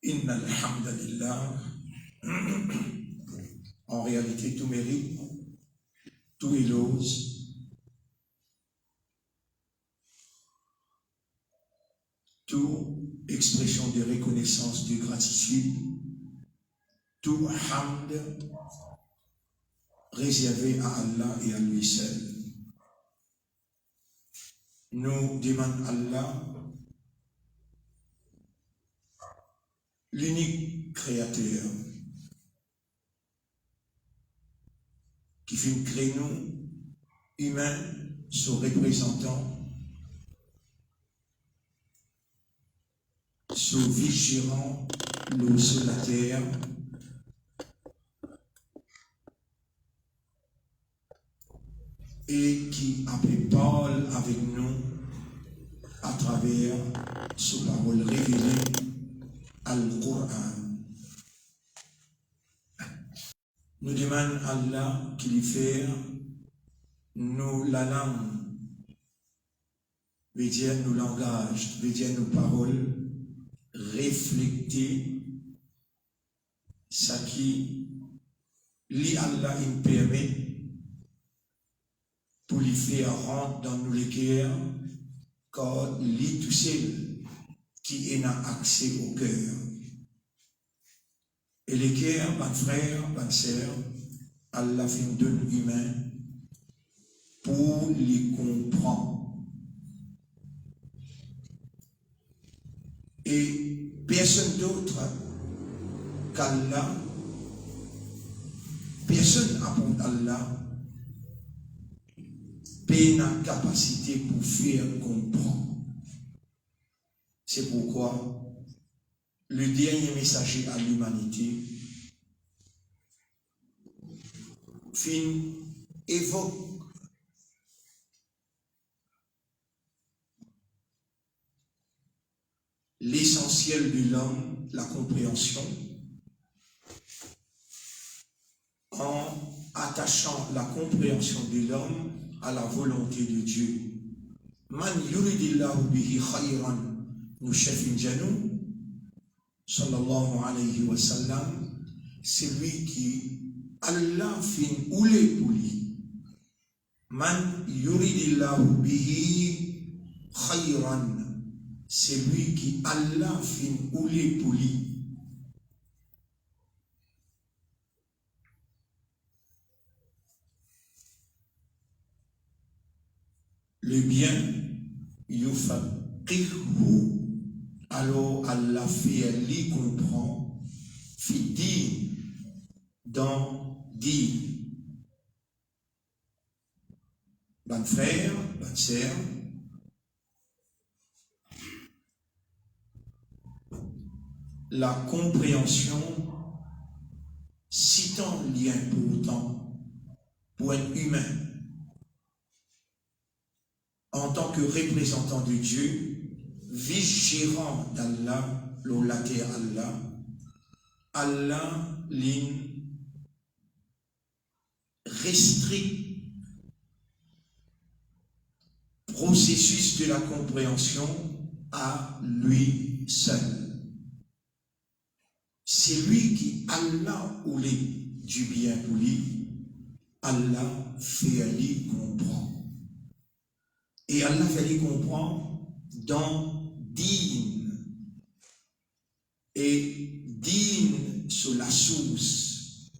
Inna alhamdulillah. En réalité, tout mérite, tout éloge, toute expression de reconnaissance, de gratitude, tout hamd réservé à Allah et à lui seul. Nous demandons à Allah, l'unique créateur, qui fait créer nous, humains, son représentant, son vigérant, l'eau sur la terre, et qui parle avec nous à travers sa parole révélée, Al-Qur'an. Nous demandons à Allah qu'il fait nous la langue, veut dire nos langages, veut dire nos paroles, refléter ce qui lui Allah il permet pour lui faire rentrer dans nous les cœurs, car lui tout seul qui a accès au cœur. Et les cœurs, mes frères, mes sœurs, Allah fait une donne humain pour les comprendre. Et personne d'autre qu'Allah, personne avant Allah, n'a la capacité pour faire comprendre. C'est pourquoi le dernier messager à l'humanité évoque l'essentiel de l'homme, la compréhension, en attachant la compréhension de l'homme à la volonté de Dieu. Man yuridillahu bihi khayran nushafin janu sallallahu alayhi wa sallam, c'est lui qui Allah fin oulé pour lui. Man yuridillahu bihi khayran, c'est lui qui Allah fin oulé pour lui. Le bien, yufaqihu, alors Allah fait lui comprend, fit dire dans dire. Bon frère, bonne sœur, la compréhension, si tant lien important pour un humain, en tant que représentant de Dieu, vice-gérant d'Allah, l'olaté Allah, Allah restreint processus de la compréhension à lui seul. C'est lui qui, Allah ou du bien pour lui, Allah fait lui comprendre. Et Allah fait lui comprendre dans din. Et din sur la source.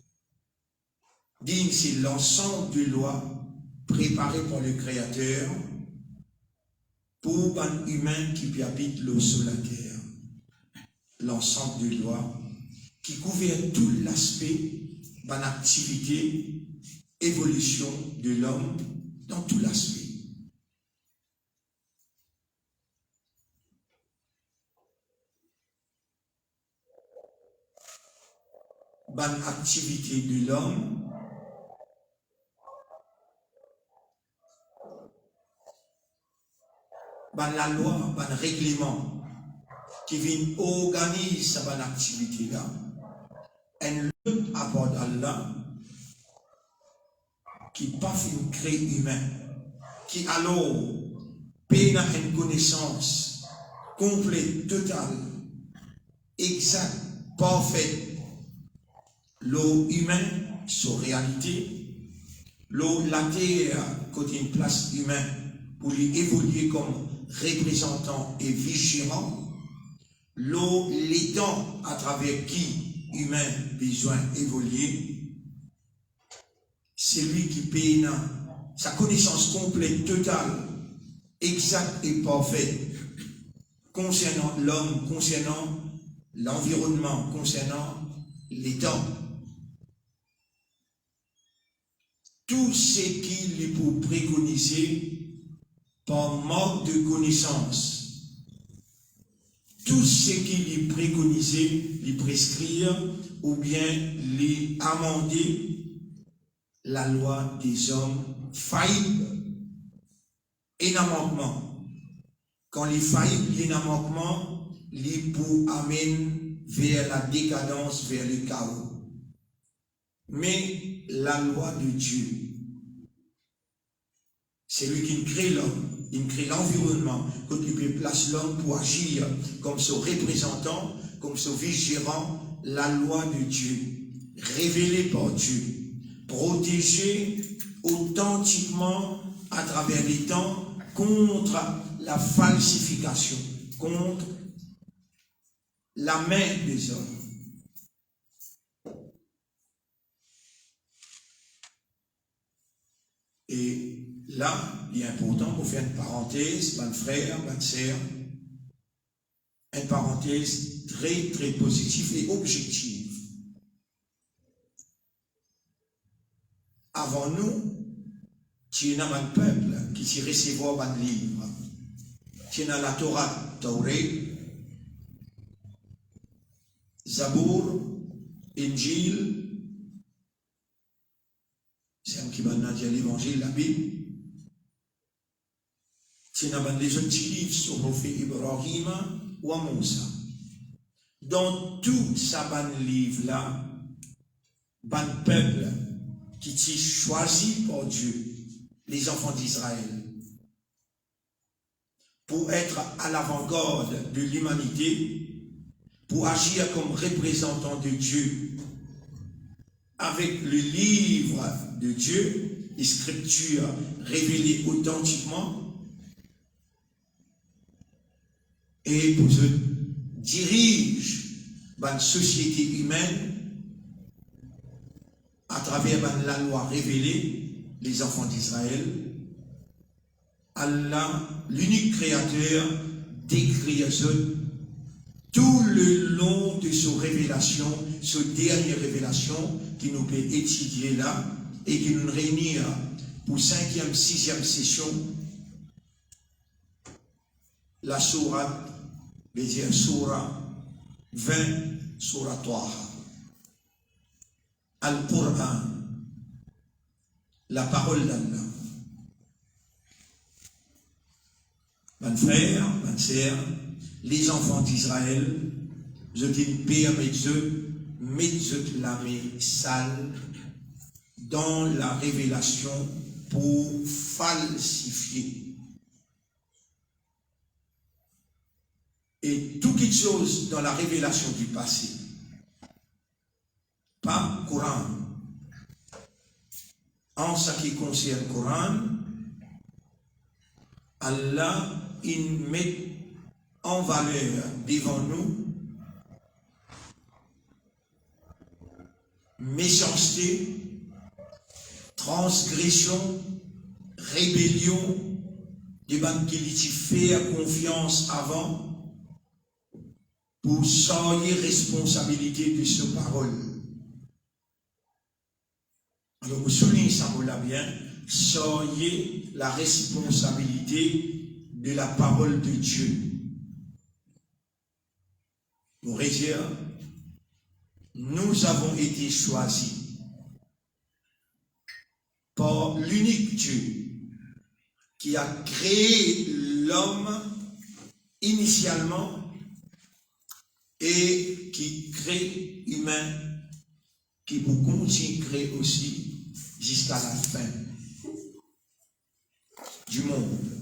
Din, c'est l'ensemble de lois préparées par le Créateur pour un humain qui habite l'eau sur la terre. L'ensemble de lois qui couvre tout l'aspect de l'activité, évolution de l'homme dans tout l'aspect. Bonne activité de l'homme, la loi, le règlement qui vient organiser cette activité-là. Un lutte à bord d'Allah qui pas fait créer humain, qui alors peine une connaissance complète, totale exacte, parfaite. L'eau humaine, sa réalité, l'eau, la terre, côté une place humaine, pour lui évoluer comme représentant et vice-gérant, l'eau, les temps à travers qui humain besoin évoluer, c'est lui qui paye sa connaissance complète, totale, exacte et parfaite concernant l'homme, concernant l'environnement, concernant les temps. Tout ce qu'il est pour préconiser par manque de connaissance, tout ce qu'il est préconisé, les prescrire ou bien les amender, la loi des hommes faillit et un manquement. Quand les faillites, il y a un manquement, les pour amène vers la décadence, vers le chaos. Mais la loi de Dieu, c'est lui qui crée l'homme, il crée l'environnement, quand il place l'homme pour agir comme son représentant, comme son vice-gérant, la loi de Dieu, révélée par Dieu, protégée authentiquement à travers les temps contre la falsification, contre la main des hommes. Et là, il est important pour faire une parenthèse, mon frère, ma sœur, une parenthèse très, très positive et objective. Avant nous, tu es un peuple qui s'y recevoir un livre. Tu es dans la Torah, Tauré, Zabour, Injil, c'est un qui va dire l'évangile, la Bible. C'est un des autres livres sur le prophète Ibrahim ou à Moussa. Dans tout ça, livre-là, un peuple qui est choisi par Dieu, les enfants d'Israël, pour être à l'avant-garde de l'humanité, pour agir comme représentant de Dieu, avec le livre de Dieu, les Scriptures révélées authentiquement, et pour se dirige une société humaine à travers la loi révélée, les enfants d'Israël. Allah, l'unique créateur, décrit tout le long de sa révélation, sa dernière révélation qui nous peut étudier là et qui nous réunit pour 5e, 6e session, la sourate, veut dire sourate 20, sourate Taha, Al-Qur'an, la parole d'Allah. Mon frère, ma sœur, les enfants d'Israël, je dis mettez la main sale dans la révélation pour falsifier. Et toute chose dans la révélation du passé, pas Coran. En ce qui concerne le Coran, Allah, il met en valeur devant nous méchanceté, transgression, rébellion, des banques qui faire confiance avant pour sortir responsabilité de ce parole. Alors, vous soulignez ça, vous l'avez bien, sortir la responsabilité de la parole de Dieu. Pour dire, nous avons été choisis par l'unique Dieu qui a créé l'homme initialement et qui crée humain, qui vous continue à créer aussi jusqu'à la fin du monde.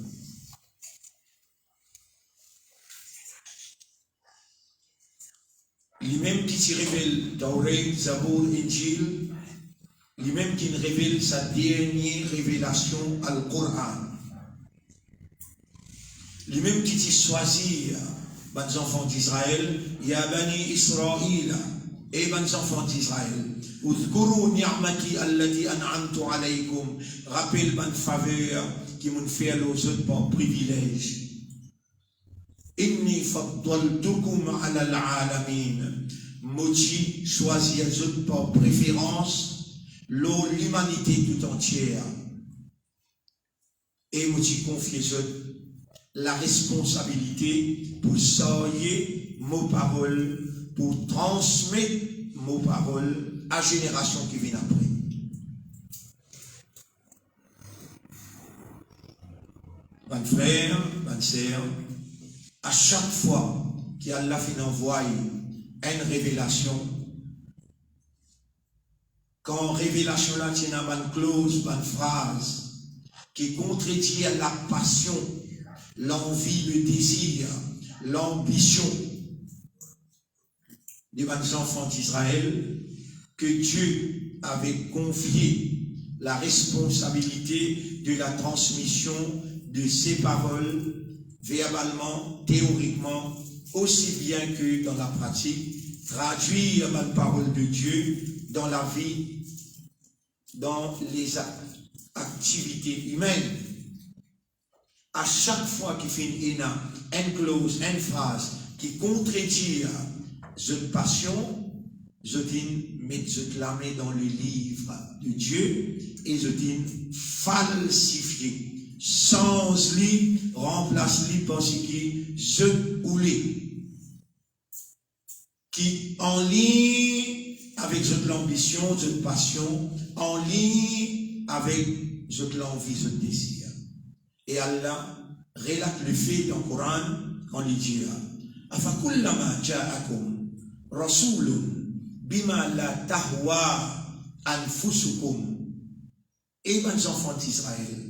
lui-même qui s'y révèle Taurat, Zabour, Injil, lui-même qui nous révèle sa dernière révélation, Al-Qur'an. Lui-même qui t'y choisit, les enfants d'Israël, Ya Bani Israël, et les enfants d'Israël. Uzkuru ni'mati allati an'amtu alaykum. Rappelle ma faveur qui m'ont fait aux autres par privilège. Inni faddaltukum ala al-alamin. Mochi choisit les autres par préférence, l'humanité tout entière. Et Mochi confie aux autres la responsabilité pour sortir nos paroles, pour transmettre nos paroles à la génération qui vient après. Mes frères, mes sœurs, à chaque fois qu'Allah fait envoyer une révélation, quand révélation là tient une clause, une phrase qui contredit la passion, l'envie, le désir, l'ambition des enfants d'Israël, que Dieu avait confié la responsabilité de la transmission de ces paroles verbalement, théoriquement, aussi bien que dans la pratique, traduire la parole de Dieu dans la vie, dans les activités humaines. À chaque fois qu'il fait une clause, une phrase qui contredit cette passion, je dis, mais je la mets dans le livre de Dieu et je dis, falsifié. Sans lui, remplace-lui par ce qui je oulé. Qui en ligne avec cette ambition, cette passion, en ligne avec cette envie, ce désir. Et Allah relate le fait dans le Coran quand il dit Afakullama ja'akum rasulun bima la tahwa anfusukum. Et mes enfants d'Israël,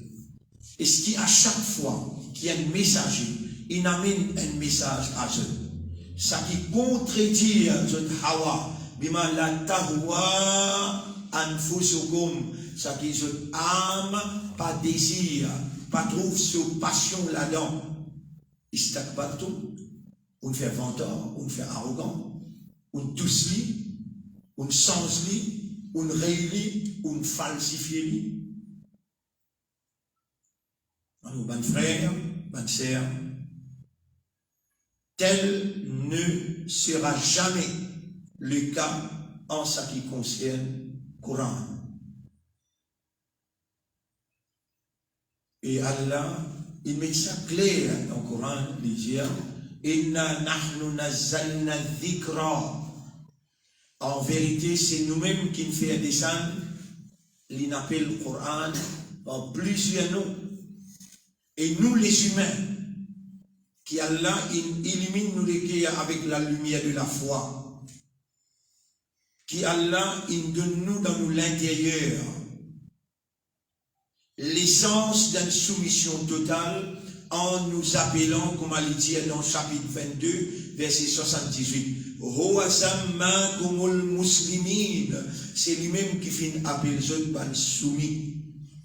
est-ce qu'à chaque fois qu'il y a un messager, il amène un message à eux, ça qui contredit cette hawa bima la tahwa anfusukum, ça qui cette âme pas désir, pas trouve cette passion là-dedans. Istakbartum, on fait venteur, on fait arrogant, on tousse-li, on change-li, on réélit, on falsifie-li. Alors, bon frère, bonne sœur, tel ne sera jamais le cas en ce qui concerne le Coran. Et Allah, il met ça clair dans le Coran, il dit Inna nahnu nazzalna dhikra. En vérité, c'est nous-mêmes qui nous faisons descendre l'inappel le Coran en plusieurs noms. Et nous, les humains, qui Allah illumine nous les cœurs avec la lumière de la foi, qui Allah il donne nous dans nous l'intérieur l'essence d'une soumission totale en nous appelant, comme elle dit dans le chapitre 22, verset 78. C'est lui-même qui finit appeler les autres soumis.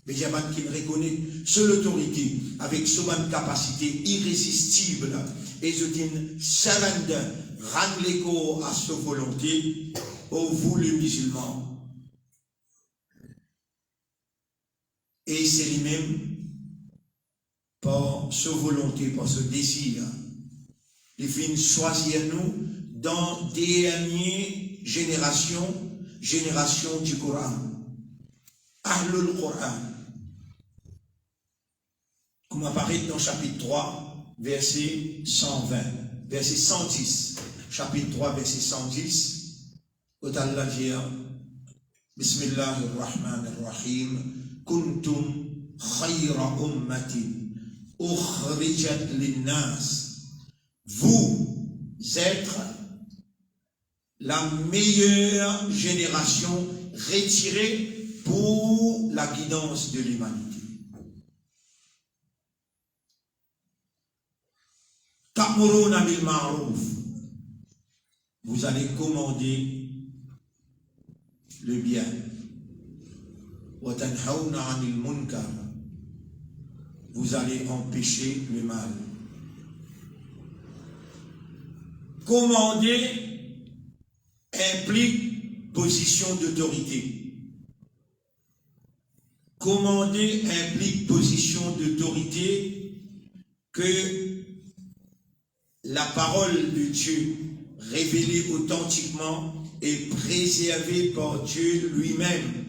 Mais il y a un qui reconnaît seule autorité, avec cette capacité irrésistible, et je dis, surrender, rendre l'écho à sa volonté, ô vous les musulmans. Et c'est lui-même, par sa volonté, par ce désir, il vient choisir nous dans dernière génération du Coran. Ahlul Coran. Comme apparaît dans chapitre 3, verset 120, verset 110. Chapitre 3, verset 110. Où Allah dit Bismillahirrahmanirrahim. Kuntum khayra ummatin ukhrijat linnas. Vous êtes la meilleure génération retirée pour la guidance de l'humanité. Ta'muruna bil ma'ruf. vous allez commander le bien. وَتَنْحَوْنَ عَنِ الْمُنْكَرِ, vous allez empêcher le mal. Commander implique position d'autorité. Commander implique position d'autorité que la parole de Dieu révélée authentiquement et préservée par Dieu lui-même.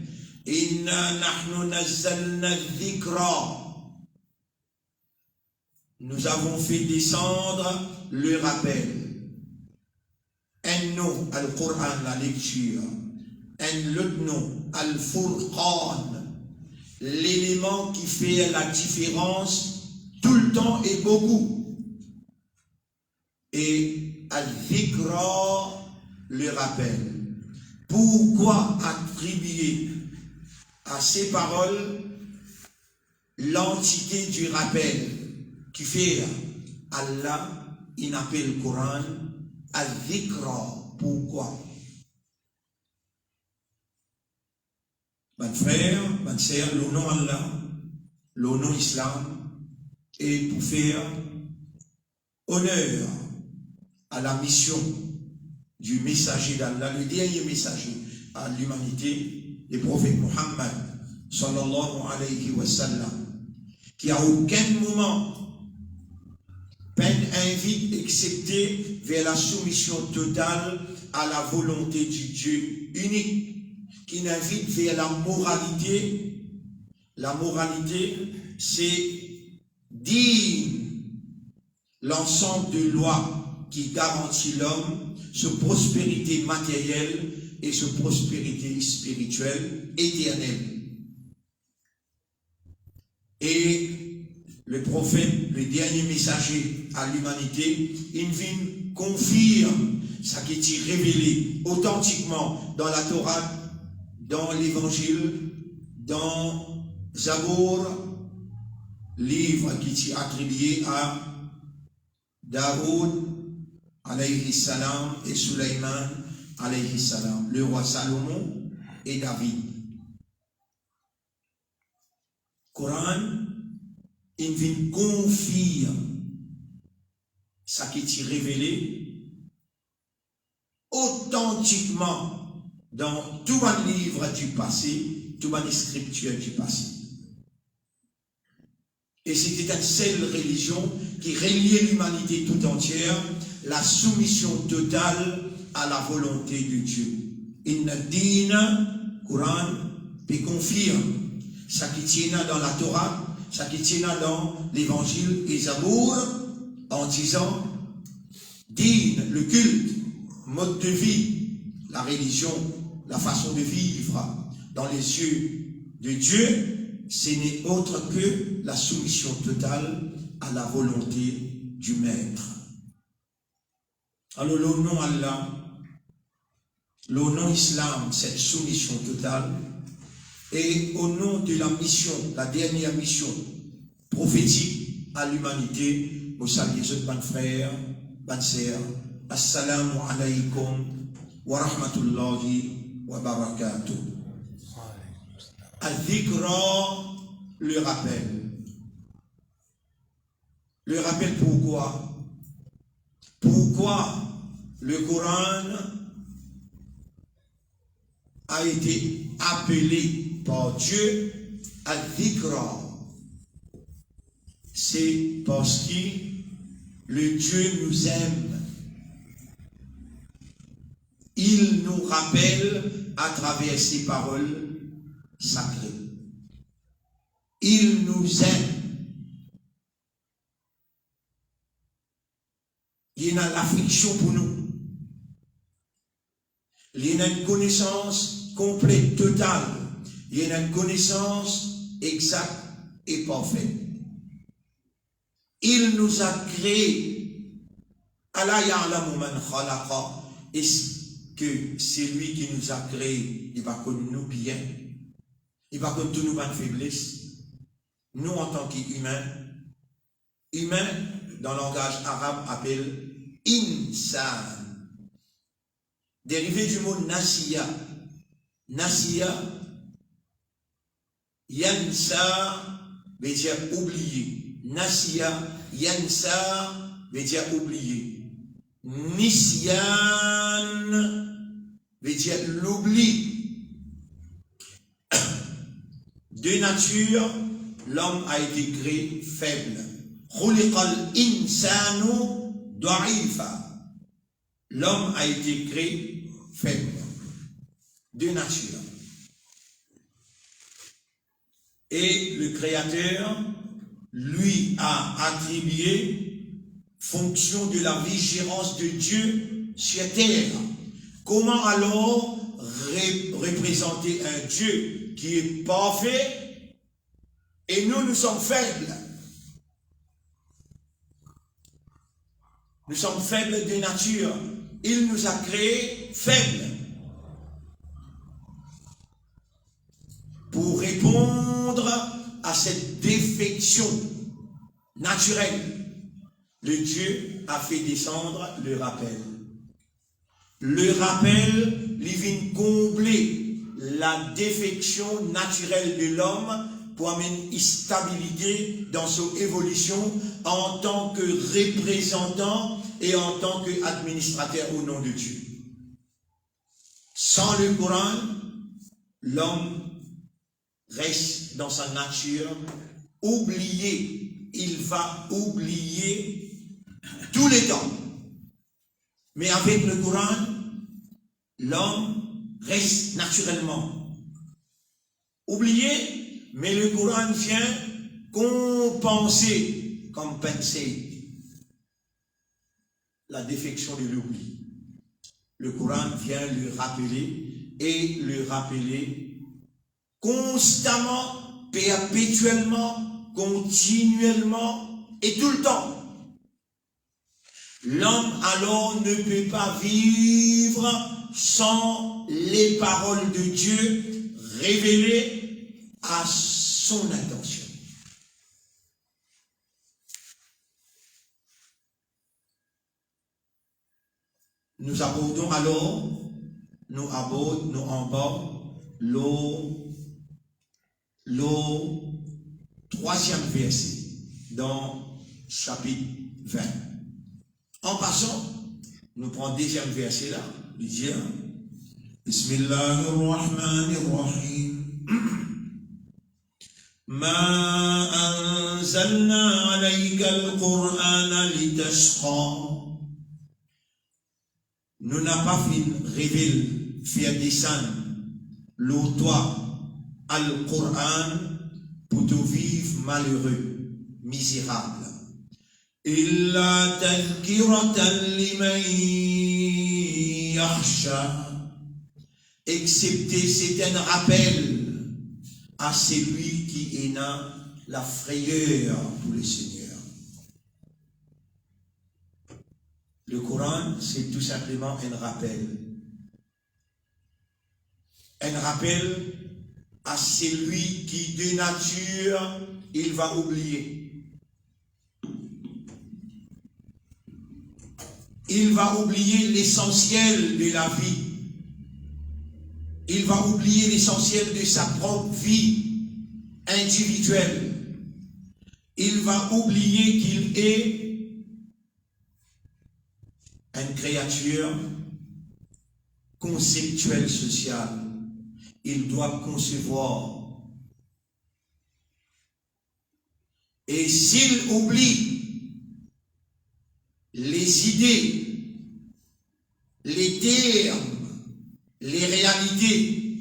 Inna nahnu nazzalna dhikra. Nous avons fait descendre le rappel. Un nom, Al-Qur'an, la lecture. Un autre nom, Al-Furqan, l'élément qui fait la différence tout le temps et beaucoup. Et Al-Dhikra, le rappel. Pourquoi attribuer à ces paroles l'entité du rappel qui fait Allah, il appelle le Coran Al-Dhikra? Pourquoi? Mon frère, ma sœur, le nom Allah, le nom Islam, est pour faire honneur à la mission du messager d'Allah, le dernier messager à l'humanité, le prophète Muhammad, sallallahu alayhi wa sallam, qui à aucun moment peine invite excepté vers la soumission totale à la volonté du Dieu unique, qui n'invite vers la moralité. La moralité, c'est dire l'ensemble de lois qui garantit l'homme sa prospérité matérielle et sa prospérité spirituelle éternelle. Et le prophète, le dernier messager à l'humanité, il vient confirme ce qui est révélé authentiquement dans la Torah, dans l'Évangile, dans Zabour, livre qui est attribué à Daoud alayhi salam et Sulaiman alayhi salam, le roi Salomon et David. Coran, il vient confirme ce qui est révélé authentiquement dans tout un livre du passé, tout une scripture du passé. Et c'était une seule religion qui reliait l'humanité tout entière, la soumission totale à la volonté de Dieu. Inna dina, Coran, peut confirme ce qui tient dans la Torah, ce qui tient dans l'Évangile et Zabour, en disant din, le culte, mode de vie, la religion, la façon de vivre dans les yeux de Dieu, ce n'est autre que la soumission totale à la volonté du Maître. Alors le nom Allah, le nom Islam, cette soumission totale, et au nom de la mission, la dernière mission prophétique à l'humanité, vous saluez ce bon frère, bonne sœur, assalamu alaykum wa rahmatullahi wa barakatuh. Al-Dhikra, le rappel. Le rappel pourquoi? Pourquoi le Coran a été appelé par Dieu Al-Dhikra? C'est parce que le Dieu nous aime. Il nous rappelle à travers ses paroles sacré. Il nous aime. Il y a l'affliction pour nous. Il y a une connaissance complète, totale. Il y a une connaissance exacte et parfaite. Il nous a créé. Allah ya'lamu man khalaqa. Est-ce que c'est lui qui nous a créé? Il va connaître nous bien. Il va connaître tous nos bonnes faiblesses. Nous, en tant qu'humains, humain, dans le langage arabe, appelle insan. dérivé du mot nasiya. Nasiya, yansa veut dire oublier. Nasiya, yansa veut dire oublier. Nisyan veut dire l'oubli. De nature, l'homme a été créé faible. Khuliqal insanu da'ifa. L'homme a été créé faible. De nature. Et le Créateur lui a attribué fonction de la vigilance de Dieu sur terre. Comment alors représenter un Dieu qui est parfait et nous sommes faibles? Nous sommes faibles de nature. Il nous a créés faibles. Pour répondre à cette défection naturelle, le Dieu a fait descendre le rappel. Le rappel, il vient combler la défection naturelle de l'homme pour amener une stabilité dans son évolution en tant que représentant et en tant qu'administrateur au nom de Dieu. Sans le Coran, l'homme reste dans sa nature, oublié, il va oublier tous les temps. Mais avec le Coran, l'homme reste naturellement oublié, mais le Coran vient compenser, compenser la défection de l'oubli. Le Coran vient le rappeler et le rappeler constamment, perpétuellement, continuellement et tout le temps. L'homme alors ne peut pas vivre sans les paroles de Dieu révélées à son attention. Nous abordons alors, nous abordons le troisième verset dans chapitre 20. En passant, nous prenons le deuxième verset là, il dit Bismillahirrahmanirrahim. Ma anzalna alayka al-Qur'ana litashqa. Nous n'avons pas fait révéler, faire descendre le toi Al-Qur'an pour te vivre malheureux, misérable. Illa tadhkiratan liman yakhsha. Excepté c'est un rappel à celui qui est dans la frayeur pour le Seigneur. Le Coran, c'est tout simplement un rappel. Un rappel à celui qui, de nature, il va oublier. Il va oublier l'essentiel de la vie. Il va oublier l'essentiel de sa propre vie individuelle. Il va oublier qu'il est une créature conceptuelle sociale. Il doit concevoir. Et s'il oublie les idées, les termes, les réalités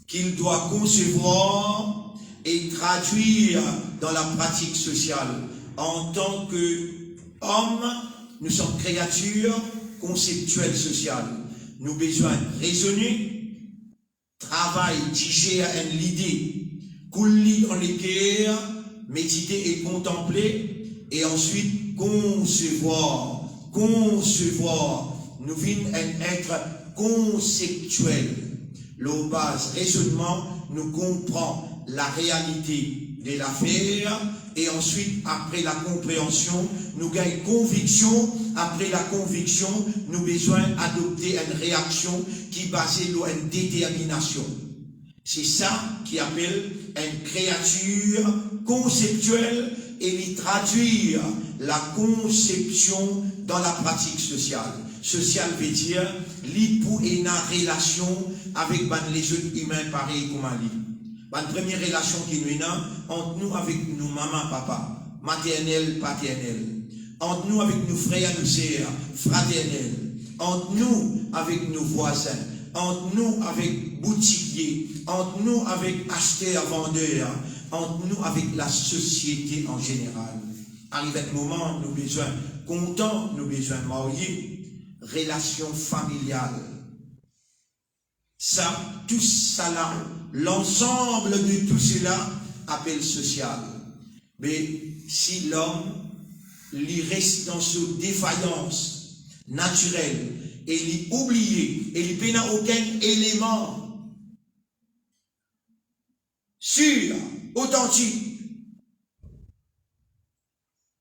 qu'il doit concevoir et traduire dans la pratique sociale, en tant qu'homme, nous sommes créatures conceptuelles sociales. Nous avons besoin de raisonner, travail, digérer l'idée, couler dans les cœurs, méditer et contempler, et ensuite concevoir. Nous venons être conceptuels. Le base raisonnement nous comprend la réalité de l'affaire et ensuite, après la compréhension, nous gagnons conviction. Après la conviction, nous besoin d'adopter une réaction qui est basée sur une détermination. C'est ça qui appelle une créature conceptuelle et lui traduire la conception dans la pratique sociale. Social veut dire li pour une relation avec les autres humains pareils comme lui. La première relation qui nous est entre nous avec nous maman papa, maternelle paternelle, entre nous avec nos frères nos sœurs fraternels, entre nous avec nos voisins, entre nous avec boutiquiers, entre nous avec acheteurs vendeurs, entre nous avec la société en général. Arrive un moment, nous besoin contents, nous besoin mariés, relation familiale. Ça, tout ça là, l'ensemble de tout cela appelle social. Mais si l'homme lui reste dans sa défaillance naturelle et lui oublie et lui n'a aucun élément sûr, authentique,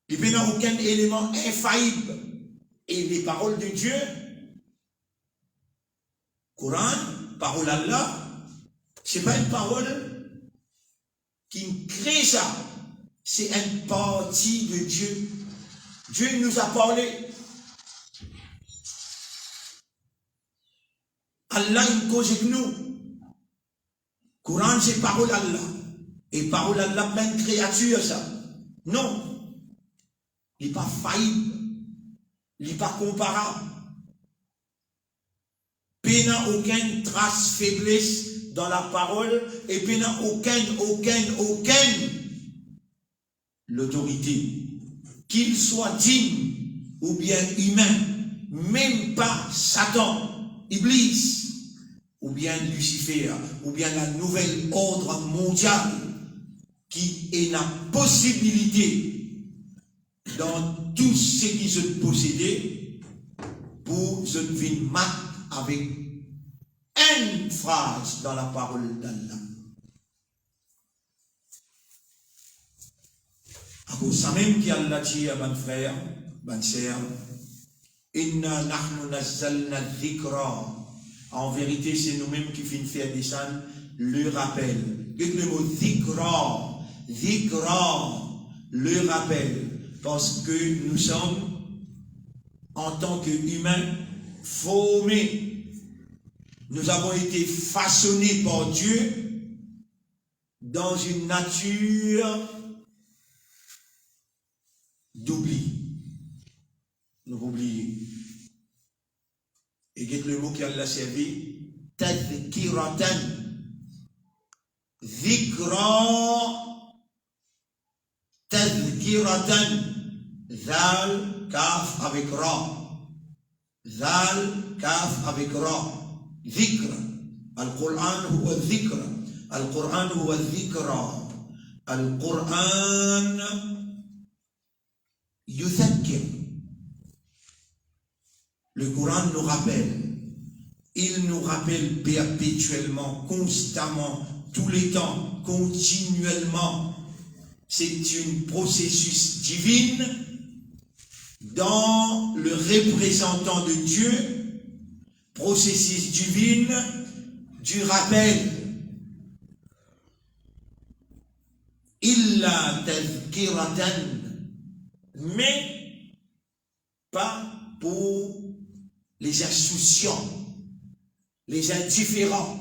il n'a aucun élément infaillible et les paroles de Dieu, Coran, parole d'Allah, ce n'est pas une parole qui crée ça, c'est une partie de Dieu. Dieu nous a parlé. Allah une cause avec nous. Coran c'est parole d'Allah. Et parole d'Allah plein de créatures ça. Non. Il n'est pas faillible. Il n'est pas comparable. Il n'y a aucune trace faiblesse dans la parole et il n'y a aucune l'autorité. Qu'il soit digne ou bien humain, même pas Satan, Iblis, ou bien Lucifer, ou bien la nouvelle ordre mondial qui est la possibilité dans tout ce qui se possédait pour se vivre mat avec une phrase dans la parole d'Allah. À cause ça même qui Allah dit à mon frère, mon sœur, Inna nahnu nazzalna dhikra. En vérité, c'est nous-mêmes qui finissons faire descendre le rappel. Le mot dhikra, le rappel. Parce que nous sommes, en tant qu'humains, formés. Nous avons été façonnés par Dieu dans une nature d'oubli. Nous oublions. Et qu'est-ce le mot qui a servi? Tadhkiratan. Dhikra. Tadhkiratan. Zal, kaf avec ra. Zal, kaf avec ra. Dhikr. Al-Qur'an huwa dhikr. Al-Qur'an huwa dhikra. Al-Qur'an yuthakir. Le Coran nous rappelle. Il nous rappelle perpétuellement, constamment, tous les temps, continuellement. C'est un processus divin dans le représentant de Dieu, processus divin du rappel. Illa tadhkiratan, mais pas pour les insouciants, les indifférents,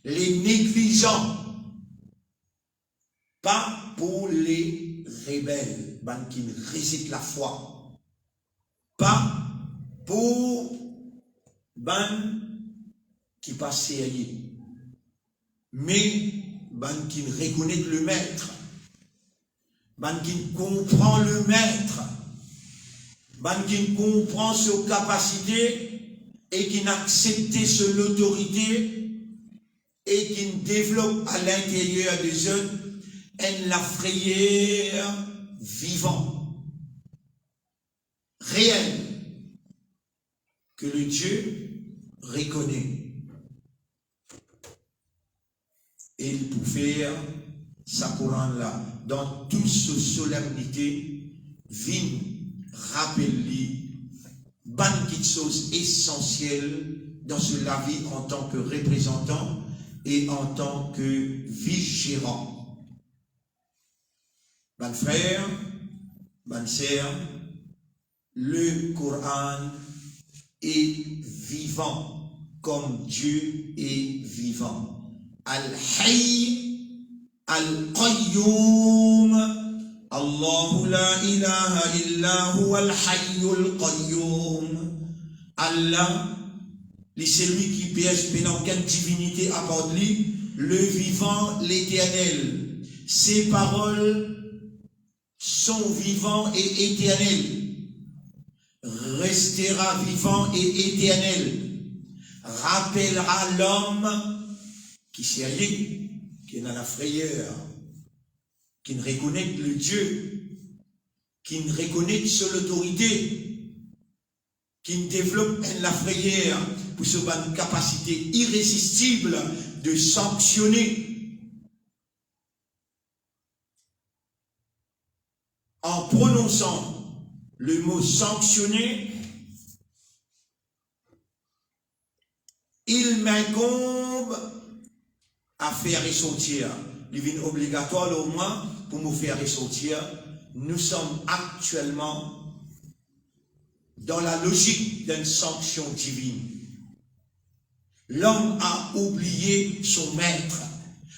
les négligents, pas pour les rebelles, qui récitent la foi, pas pour qui passent sérieux, mais qui reconnaissent le maître, qui comprend le maître, qui comprend ses capacités et qui n'accepte sur l'autorité et qui développe à l'intérieur des autres la frayeur vivant, réel, que le Dieu reconnaît. Et pour faire sa couronne là, dans toute sa solennité, vient rappeler ban qui chose essentielle dans la vie en tant que représentant et en tant que vice-gérant. Ban frère, ban sœur, le Coran est vivant comme Dieu est vivant. Al-Hayy, Al-Qayyum, Allahu la ilaha illa huwa al-Hayyul Qayyum. Allah, c'est lui qui PSP n'a aucune divinité à part de lui, le vivant, l'éternel. Ses paroles sont vivants et éternelles. Restera vivant et éternel. Rappellera l'homme qui s'est rien, qui est dans la frayeur, qui ne reconnaît le Dieu, qui ne reconnaît son autorité, qui ne développe la frayeur pour se battre une capacité irrésistible de sanctionner. En prononçant le mot sanctionner, il m'incombe à faire ressortir. Il est obligatoire au moins pour nous faire ressortir. Nous sommes actuellement dans la logique d'une sanction divine. L'homme a oublié son maître.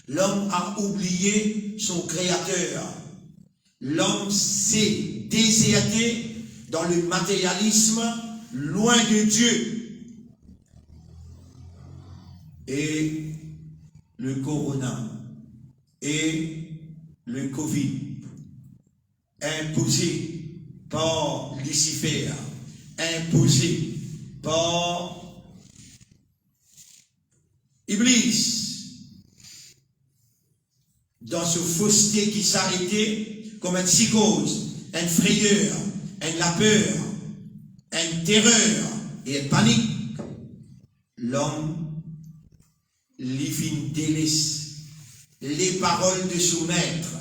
L'homme a oublié son créateur. L'homme s'est déserté dans le matérialisme, loin de Dieu. Et le corona et le Covid, imposé par Lucifer, imposé par Iblis, dans ce fausseté qui s'arrêtait comme une psychose, une frayeur, une la peur, une terreur et une panique, l'homme livine délaisse les paroles de son maître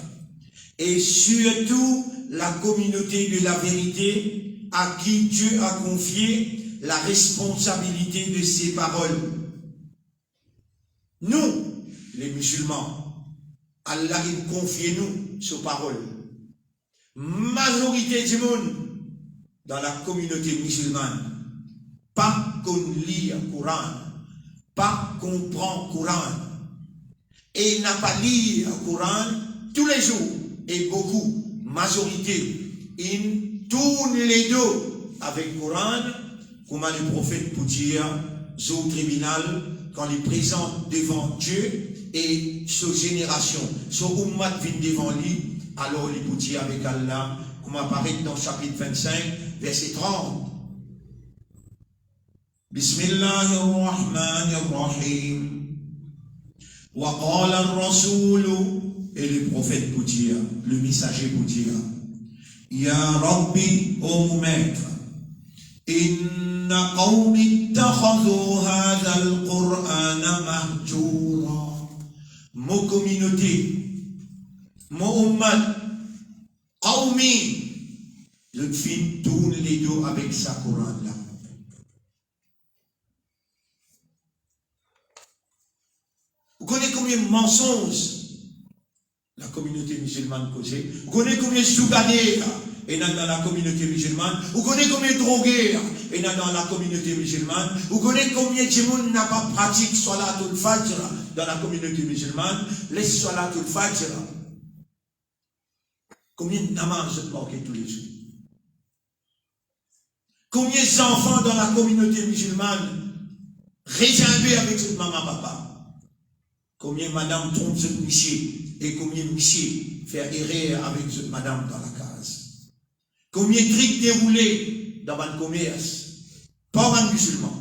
et surtout la communauté de la vérité à qui Dieu a confié la responsabilité de ses paroles. Nous, les musulmans, Allah a confié nous ses paroles. Majorité du monde dans la communauté musulmane, pas qu'on lit le Coran, pas qu'on prend le Coran, et n'a pas lu le Coran tous les jours, et beaucoup, majorité, ils tournent les dos avec le Coran, comme le prophète pour dire, au tribunal, quand il présente devant Dieu et sa génération, son ummat vient devant lui, alors il peut dire avec Allah, comme apparaît dans le chapitre 25, verset 30. Bismillahirrahmanirrahim. Wa qala ar-rasoul, et le prophète pour dire, le messager pour dire, Ya Rabbi, ô mon maître, Inna qawmi ittakhadhu hadha al-Qur'ana mahjura. Mon communauté, mon ummat, qawmi, le fin tourne les dos avec sa Coran là. Vous connaissez combien de mensonges la communauté musulmane cause? Vous connaissez combien de soudanais et dans la communauté musulmane? Vous connaissez combien de drogués et dans la communauté musulmane? Vous connaissez combien de gens n'a pas pratiqué Salatul Fajr dans la communauté musulmane? Les Salatul Fajr. Combien de namaz se manquent tous les jours? Combien d'enfants dans la communauté musulmane réservés avec cette maman papa? Combien madame trompe ce monsieur et combien monsieur fait erreur avec cette madame dans la case? Combien de trucs déroulés dans le commerce par un musulman?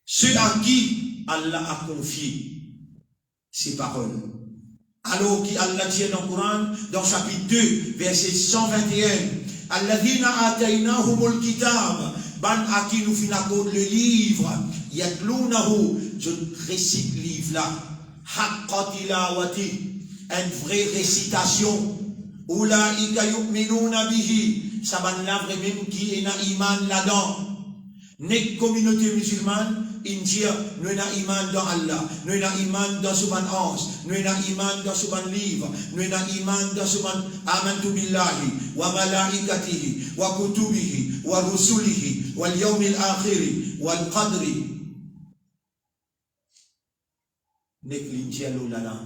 Ceux à qui Allah a confié ses paroles. Alors qu'Allah dit dans le Coran, dans chapitre 2, verset 121, Alladhina ataynahumul kitab, ban à qui nous finissons le livre, yatlunahu, je récite le livre là, haqqa tilawati, une vraie récitation. Ulaika yu'minuna bihi. Ça va là vraiment qui est na iman là-dedans. Notre communauté musulmane, ils disent, nous avons iman dans Allah, nous avons iman dans Subhan 11, nous avons iman dans Subhan livre, nous avons iman dans Subhan amantu billahi, wa malaikatihi, wa kutubihi, wa rusulihi, wal yawmil akhiri, wal qadri. Nek l'indialo lala.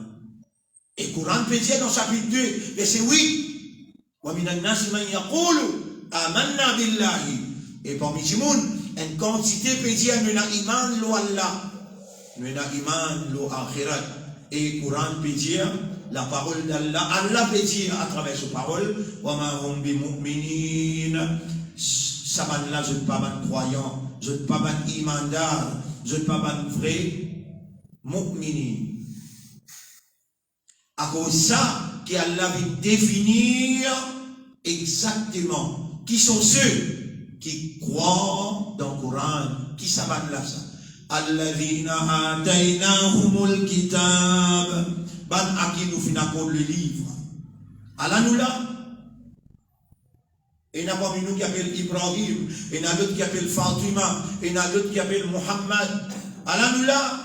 Et Coran peut dire dans chapitre 2, verset 8, wa minan nasi man yaqulu, amanna billahi. Et parmi les gens, une quantité peut dire nous avons iman lo Allah, nous avons iman lo akhirat. Et Coran peut dire la parole d'Allah. Allah peut dire à travers sa parole, wa ma hum bi mu'minin. Ça va là, je ne suis pas un croyant, je ne suis pas un imandar, je ne suis pas un vrai mu'minin. À cause de ça, qu'Allah veut définir exactement qui sont ceux qui croient dans le Coran, qui savent là ça. Alladhina ataynahumul kitab. Ban aki nous finakon le livre. Allah nous là. Et il y a parmi nous qui appelle Ibrahim, et il y a d'autres qui appellent Fatima, et il y a d'autres qui appellent Muhammad. Allah nous là.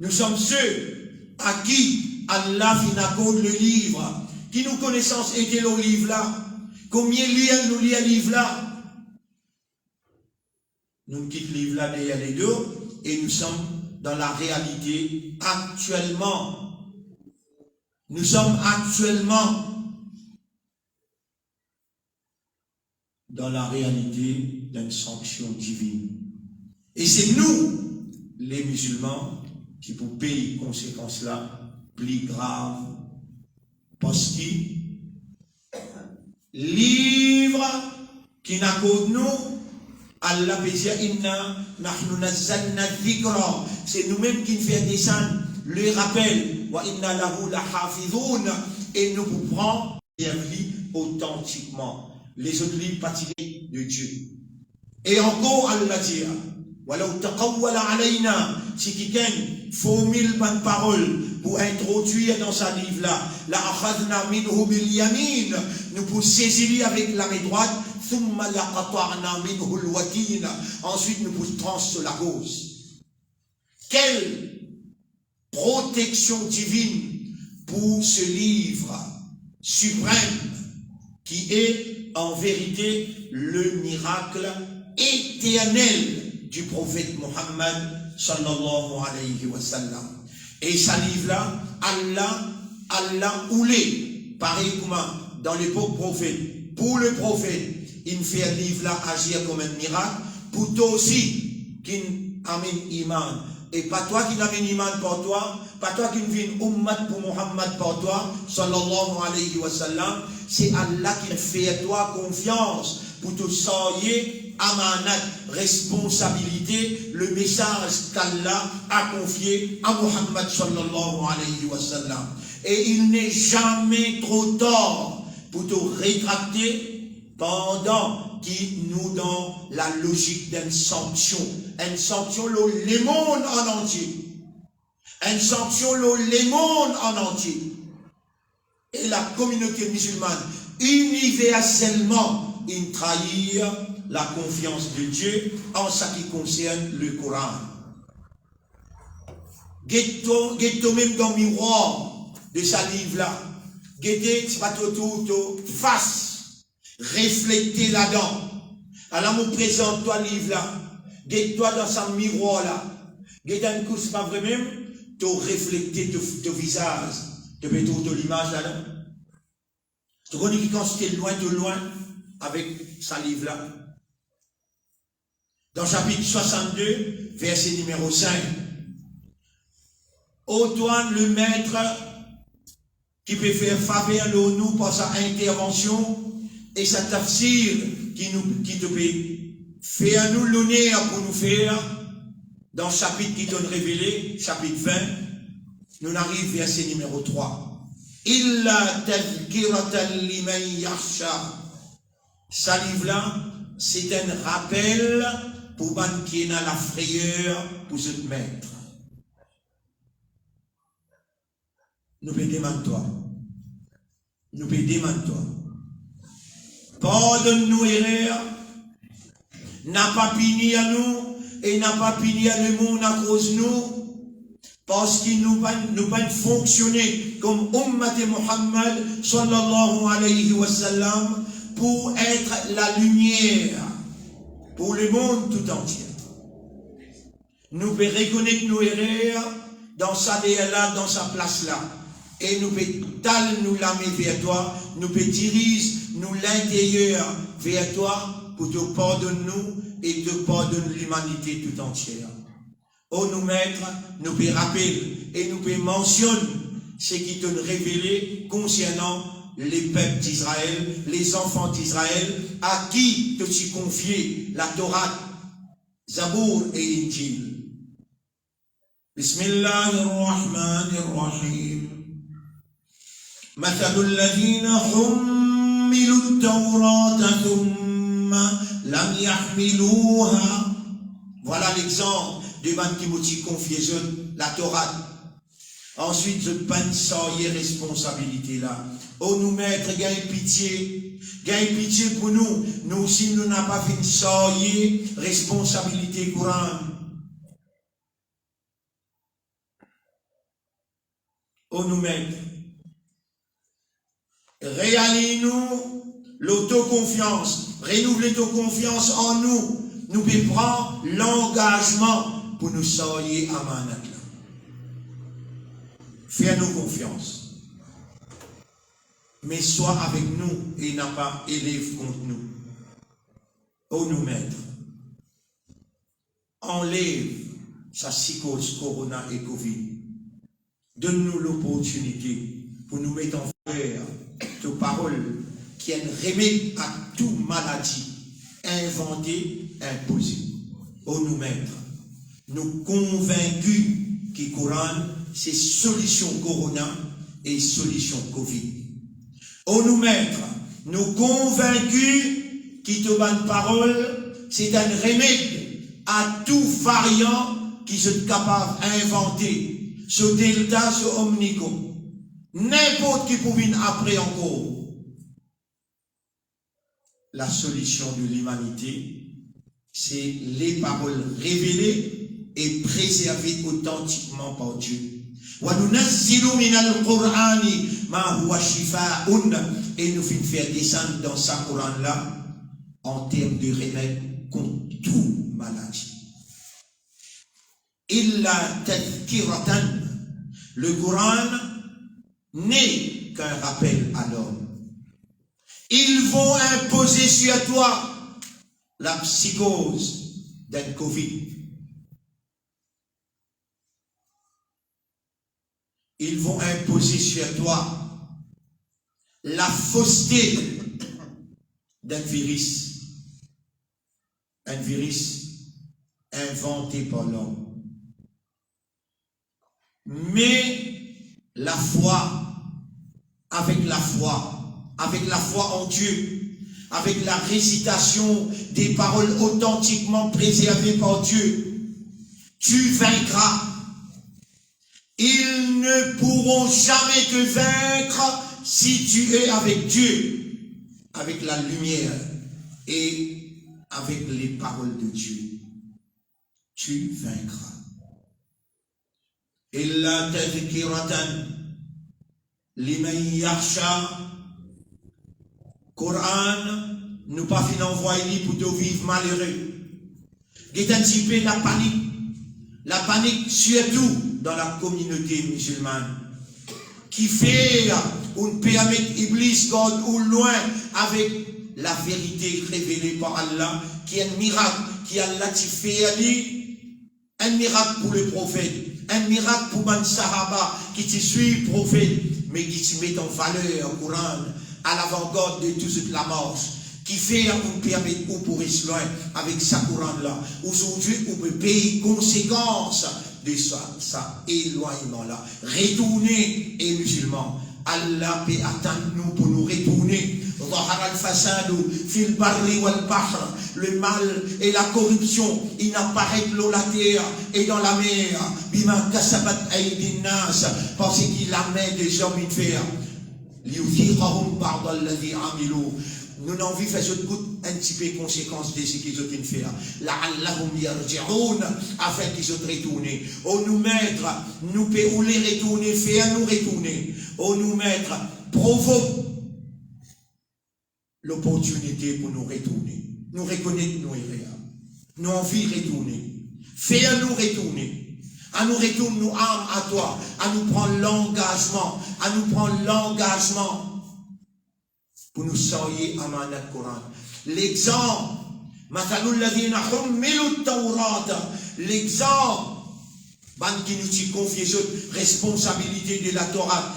Nous sommes ceux à qui Allah finakon le livre. Qui nous connaissance était le livre là. Combien nous lit le livre là? Nous quittons le livre là derrière les deux et nous sommes dans la réalité actuellement. Nous sommes actuellement dans la réalité d'une sanction divine. Et c'est nous, les musulmans, qui pour payer conséquences là, plus graves. Parce que livre qui n'a qu'au nous, Allah peut dire inna nahnu nazzalna dhikra. C'est nous-mêmes qui nous faisons descendre le rappel. Wa inna lahu lahafidhun. Et nous vous prenons authentiquement. Les autres livres fatigués de Dieu. Et encore Allah dit walau taqawwala alayna. Si quelqu'un formule bonne parole pour introduire dans sa livre là, la akhadna minhu bil yamin. Nous pour saisir avec la main droite. Ensuite, nous poussons trans sur la cause. Quelle protection divine pour ce livre suprême qui est en vérité le miracle éternel du prophète Mohammed sallallahu alayhi wa sallam. Et ce livre-là, Allah oulé, pareil comme dans l'époque prophète, pour le prophète, il fait un livre là agir comme un miracle. Pour toi aussi, qui amène iman. Et pas toi qui n'amène iman pour toi, pas toi qui vient ummat pour Muhammad pour toi, sallallahu alayhi wa sallam. C'est Allah qui fait à toi confiance pour te sortir amanat, responsabilité, le message qu'Allah a confié à Muhammad sallallahu alayhi wa sallam. Et il n'est jamais trop tard pour te rétracter pendant qui nous dans la logique d'une sanction. Une sanction le monde en entier. Une sanction le monde en entier. Et la communauté musulmane universellement in trahir la confiance de Dieu en ce qui concerne le Coran. Guette même dans le miroir de sa livre là. Guette, c'est pas tout face. Refléter là-dedans. Alors, me présente-toi le livre là. Guette-toi dans son miroir là. Guette un coup, c'est pas vrai même. Tu refléter ton visage. Tu mets toute l'image là-dedans. Tu connais qui quand c'était loin de loin avec sa livre là. Dans chapitre 62, verset numéro 5. Ô toi le maître qui peut faire faveur de nous par sa intervention et sa tafsir qui te peut faire nous l'honneur pour nous faire dans le chapitre qui donne révélé, chapitre 20, nous arrivons verset numéro 3. Illa tadhkiratan liman yakhsha. Ça livre là, c'est un rappel pour ban qui a la frayeur pour se mettre. Nous pouvons demander toi. nous peut demander toi. Pardonne-nous erreur, n'a pas puni à nous, et n'a pas puni à le monde à cause de nous, parce qu'il nous pas fonctionner comme Ummat Muhammad sallallahu alayhi wa sallam pour être la lumière pour le monde tout entier. Nous pouvons reconnaître nos erreurs dans sa là, dans sa place là. Et nous pouvons nous l'amener vers toi, nous pouvons diriger nous l'intérieur vers toi pour te pardonner nous et te pardonner l'humanité tout entière. Oh nous maîtres, nous pouvons rappeler et nous pouvons mentionner ce qui te révélé concernant les peuples d'Israël, les enfants d'Israël, à qui te-tu confié la Torah, Zabour et Injil. Bismillahirrahmanirrahim. مثل الذين حملوا التوراة ثم لم يحملوها. Voilà l'exemple de ban qui m'a confié la Torah. Ensuite, je pense sans y responsabilité là. Oh, nous maîtres, gagne pitié pour nous. Nous aussi, nous n'avons pas fait sans y responsabilité courante. Oh, nous maîtres, réalisez-nous l'autoconfiance, renouvelez notre confiance en nous. Nous pouvons prendre l'engagement pour nous sortir à Manat. Fais-nous confiance. Mais sois avec nous et n'a pas élève contre nous. Oh nous maîtres, enlève sa psychose Corona et Covid. Donne-nous l'opportunité pour nous mettre en valeur tes paroles qui est un remède à toute maladie inventée, imposée. Oh nous maîtres, nous convaincus que Coran c'est solution Corona et solution Covid. Oh nous maîtres, nous convaincus que te bonne parole c'est un remède à tout variant qui sont capables d'inventer. Ce delta, ce omnicom. N'importe qui peut venir après encore. La solution de l'humanité, c'est les paroles révélées et préservées authentiquement par Dieu. Et nous finissons faire descendre dans sa Coran là en termes de remède contre toute maladie. Illa tadhkiratan. Le Coran n'est qu'un rappel à l'homme. Ils vont imposer sur toi la psychose d'un Covid. Ils vont imposer sur toi la fausseté d'un virus. Un virus inventé par l'homme. Mais la foi, avec la foi en Dieu, avec la récitation des paroles authentiquement préservées par Dieu, tu vaincras. Ils ne pourront jamais te vaincre si tu es avec Dieu, avec la lumière et avec les paroles de Dieu. Tu vaincras. Illa tadhkiratan liman yakhsha. Coran nous pas fin envoyer pour te vivre malheureux. Get anticiper la panique surtout dans la communauté musulmane qui fait une pyramide Iblis God ou loin avec la vérité révélée par Allah qui est un miracle qui Allah t'a fait un miracle pour le prophète. Un miracle pour man sahaba qui te suit prophète, mais qui te met en valeur au Coran, à l'avant-garde de toute la marche, qui fait une pyramide pour rester loin avec sa Coran là. Aujourd'hui, on peut payer conséquence de ça éloignement là. Retourner et musulmans. Allah peut attendre nous pour nous retourner. Le mal et la corruption, il n'apparaît que la terre et dans la mer. Parce qu'il la main des hommes il fait. لِيُذِيقَهُمْ بَعْضَ الَّذِي عَمِلُوا. Nous n'avons vu faire un petit peu conséquence de ce qu'ils ont fait. لَعَلَّهُمْ يَرْجِعُونَ, afin qu'ils ont retourné. Oh nous maître, nous pouvons les retourner, faire nous retourner. Oh nous maître, provoque l'opportunité pour nous retourner. Nous reconnaître nos erreurs. Nous envie de retourner. Faire nous retourner. À nous retourner nos âmes à toi. À nous prendre l'engagement. À nous prendre l'engagement. Pour nous sortir à Manat Coran. L'exemple. L'exemple. Ban qui nous dit confier cette responsabilité de la Torah.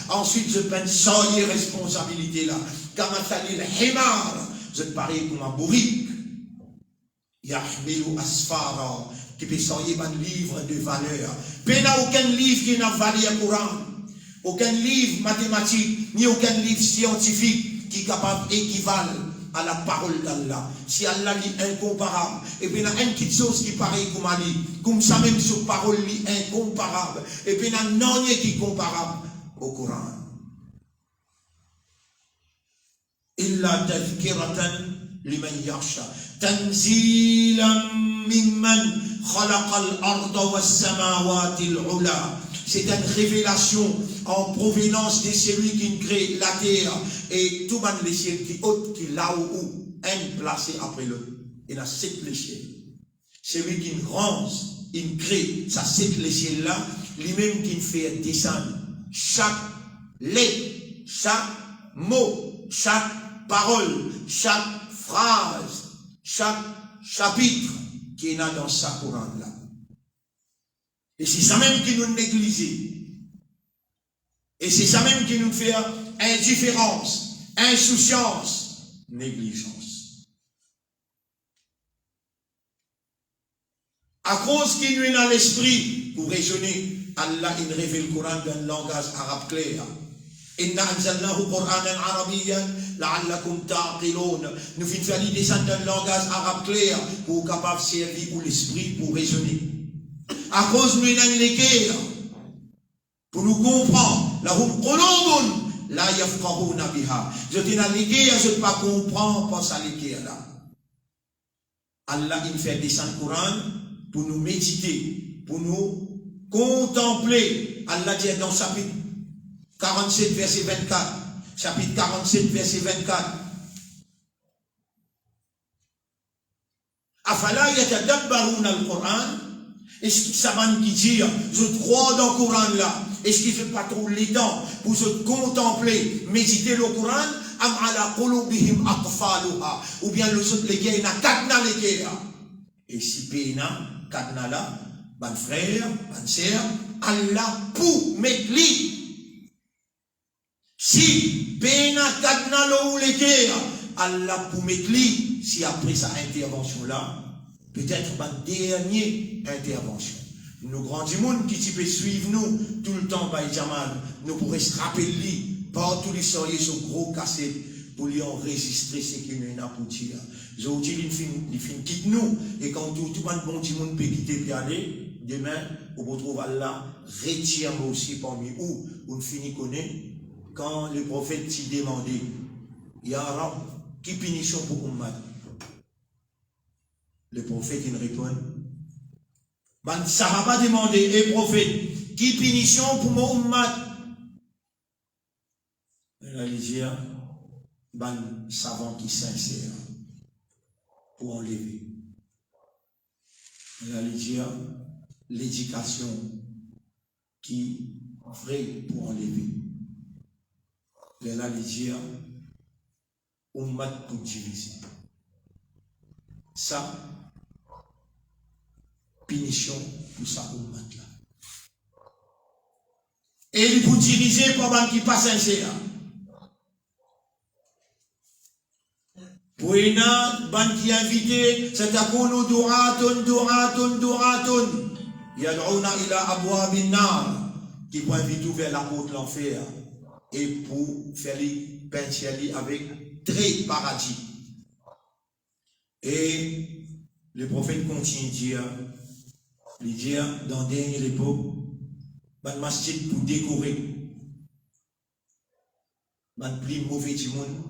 Ensuite, je pense sortir responsabilité là. Kamatalil himar. Je parie comme un bourrique. Yahmilu asfara. Qui peut sortir un livre de valeur. Il n'y a aucun livre qui n'a valeur Coran. Aucun livre mathématique, ni aucun livre scientifique qui est capable d'équivaler à la parole d'Allah. Si Allah dit incomparable, et puis il y a une petite chose qui paraît comme Ali, comme ça même cette parole dit incomparable, et puis il y a un nom qui est comparable au Coran. Illa tadhkiratan liman yakhsha tanzilan mimman khalaqa al-arda was-samawati al-ula. C'est une révélation en provenance de celui qui crée la terre et tout le ciel qui haute, qui là où un placé après l'autre. Il y a 7 les ciels. Celui qui rend, il crée, ça 7 les ciels là, lui-même qui fait descendre chaque lettre, chaque mot, chaque parole, chaque phrase, chaque chapitre qui est là dans sa Coran là. Et c'est ça même qui nous néglige. Et c'est ça même qui nous fait indifférence, insouciance, négligence. À cause qu'il nous est dans l'esprit, pour raisonner, Allah il révèle le Coran dans un langage arabe clair. Inna anzalnahu Qur'anan arabiyyan la'allakum ta'qilun. Nous finissons faire descendre dans un langage arabe clair pour capable servir pour l'esprit, pour raisonner. À cause de nous les guerres, pour nous comprendre, la yafqahuna biha. Je dis dans les guerres, je ne peux pas comprendre pour ça les guerres là. Allah il fait descendre le Coran pour nous méditer, pour nous contempler. Allah dit dans chapitre 47 verset 24, chapitre 47 verset 24. Afala yatadabbaruna al-Qur'an. Est-ce que ça va qui dit, je crois dans le Coran là, est-ce qu'il ne fait pas trop les temps pour se contempler, méditer le Coran, ou bien le autres les gars, il y a 4 les gars. Et si péna, 4 là, ban frère, ban sœur, Allah pour mettre li. Si péna, 4 là, les gars, Allah pour mettre li, si après sa intervention là, peut-être ma dernière intervention. Nous grands du monde qui peut suivre nous tout le temps par Jamal, nous pourrions se rappeler partout les soirées sur gros cassettes pour lui enregistrer ce qu'il nous a pour dire. Aujourd'hui, il finit quitte nous et quand tout le bon du monde peut quitter puis aller, demain, on retrouve Allah, retire-moi aussi parmi où on finit connaître quand le prophète s'y demandait, Ya Rab, qui punition pour Ummah? Le prophète, il répond, ben, ça va pas demander, et prophète, qui punition pour mon ummat? La légère, ben, savant qui sincère, pour enlever. La légère, l'éducation qui vraie pour enlever. La légère, ummat pour diviser. Ça, punition pour ça ummat là. Et il faut diriger pour un qui pas sincère. Pour une ban qui invité, c'est à kono du'atun. Yad'una ila abwabin nar, qui pour inviter vers la porte de l'enfer et pour faire les peindre avec très paradis. Et le prophète continue de dire, dans la dernière époque, ban masjid pour décorer. le plus mauvais du monde,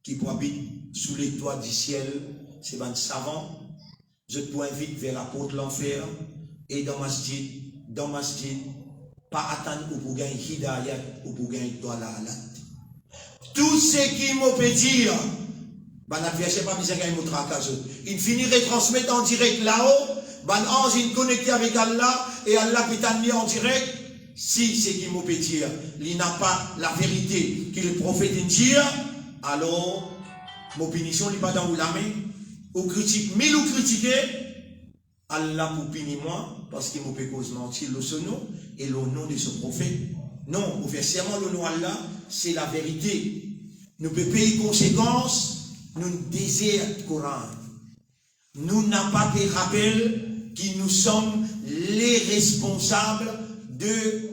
qui habite sous les toits du ciel, c'est un savant. Je te invite vers la porte de l'enfer et dans masjid, pas attendre pour gagner hidayat ou pour gagner dalalat. Tout ce qui me peut dire, il finit de transmettre en direct là-haut, ange il connecté avec Allah et Allah peut t'amener en direct. Si ce qui me peut dire, il n'a pas la vérité que le prophète dit, alors mon punition n'est pas dans la main. Ou critique, mais ou critiquer, Allah pour punir moi, parce qu'il me peut cause mentir le son nom et le nom de ce prophète. Non, au versement le nom Allah, c'est la vérité. Nous pouvons payer conséquences, nous désirons le Coran. Nous n'avons pas de rappel que nous sommes les responsables de.